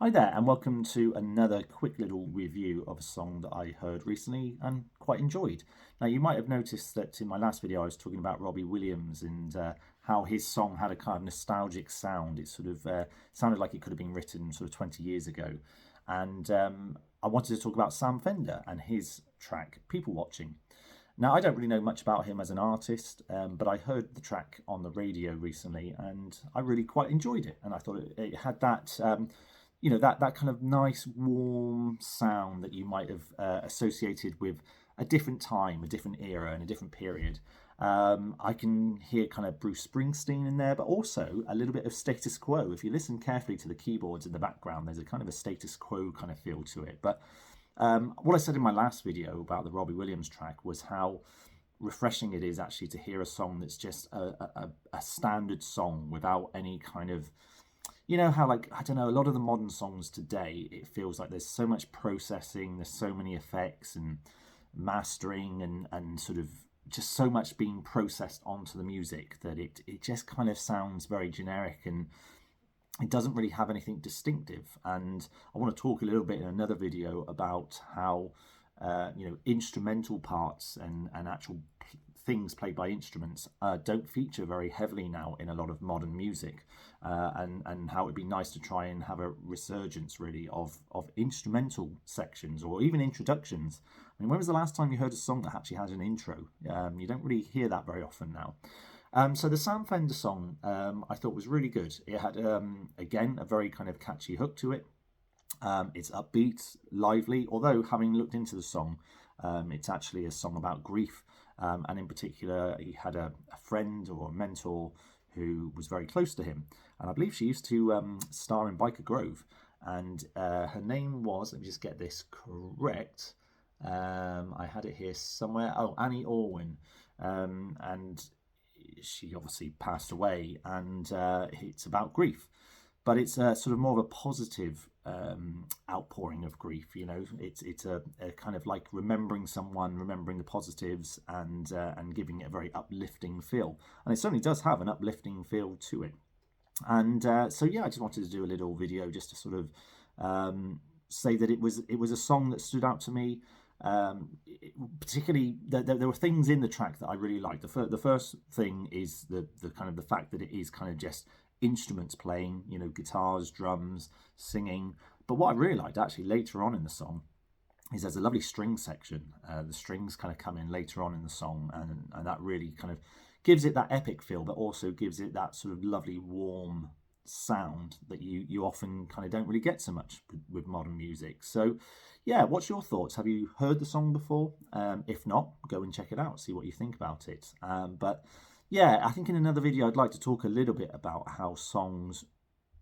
Hi there, and welcome to another quick little review of a song that I heard recently and quite enjoyed. Now, you might have noticed that in my last video I was talking about Robbie Williams and how his song had a kind of nostalgic sound. It sort of sounded like it could have been written sort of 20 years ago. And I wanted to talk about Sam Fender and his track, People Watching. Now, I don't really know much about him as an artist, but I heard the track on the radio recently and I really quite enjoyed it. And I thought it had that that kind of nice warm sound that you might have associated with a different time, a different era, and a different period. I can hear kind of Bruce Springsteen in there, but also a little bit of status quo. If you listen carefully to the keyboards in the background, there's a kind of a status quo kind of feel to it. But what I said in my last video about the Robbie Williams track was how refreshing it is actually to hear a song that's just a standard song without any kind of, you know how, like, I don't know, a lot of the modern songs today, it feels like there's so much processing, there's so many effects and mastering and sort of just so much being processed onto the music that it just kind of sounds very generic and it doesn't really have anything distinctive. And I want to talk a little bit in another video about how instrumental parts and actual things played by instruments don't feature very heavily now in a lot of modern music, and how it'd be nice to try and have a resurgence really of instrumental sections or even introductions. I mean, when was the last time you heard a song that actually had an intro? You don't really hear that very often now. So the Sam Fender song I thought was really good. It had, again, a very kind of catchy hook to it. It's upbeat, lively, although having looked into the song, it's actually a song about grief. And in particular, he had a friend or a mentor who was very close to him. And I believe she used to star in Biker Grove. And her name was, let me just get this correct. I had it here somewhere. Oh, Annie Orwin. And she obviously passed away. And it's about grief. But it's sort of more of a positive outpouring of grief. You know, it's a kind of like remembering someone, remembering the positives, and giving it a very uplifting feel. And it certainly does have an uplifting feel to it. And so yeah, I just wanted to do a little video just to sort of say that it was a song that stood out to me. Particularly, there were things in the track that I really liked. The first thing is the kind of the fact that it is kind of just instruments playing, you know, guitars, drums, singing. But what I really liked actually later on in the song is there's a lovely string section. The strings kind of come in later on in the song, and that really kind of gives it that epic feel, but also gives it that sort of lovely warm sound that you often kind of don't really get so much with modern music. So yeah, what's your thoughts? Have you heard the song before? If not, go and check it out, see what you think about it. But yeah, I think in another video I'd like to talk a little bit about how songs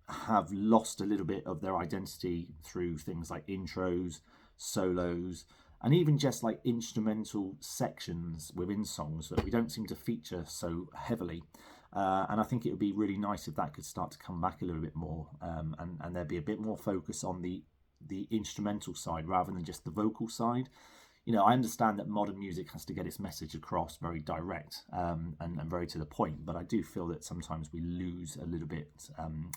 have lost a little bit of their identity through things like intros, solos, and even just like instrumental sections within songs that we don't seem to feature so heavily. And I think it would be really nice if that could start to come back a little bit more, and there'd be a bit more focus on the instrumental side rather than just the vocal side. You know, I understand that modern music has to get its message across very direct and very to the point, but I do feel that sometimes we lose a little bit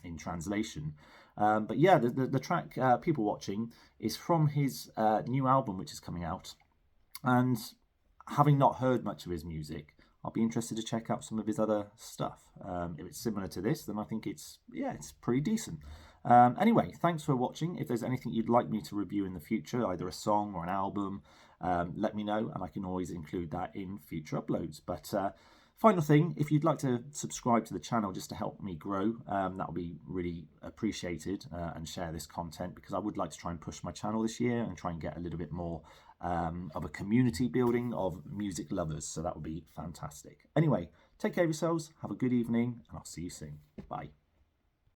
in translation. But yeah, the track People Watching is from his new album, which is coming out. And having not heard much of his music, I'll be interested to check out some of his other stuff. If it's similar to this, then I think it's pretty decent. Anyway, thanks for watching. If there's anything you'd like me to review in the future, either a song or an album, let me know, and I can always include that in future uploads. But final thing, if you'd like to subscribe to the channel just to help me grow, that would be really appreciated, and share this content, because I would like to try and push my channel this year and try and get a little bit more of a community building of music lovers. So that would be fantastic. Anyway, take care of yourselves, have a good evening, and I'll see you soon. Bye.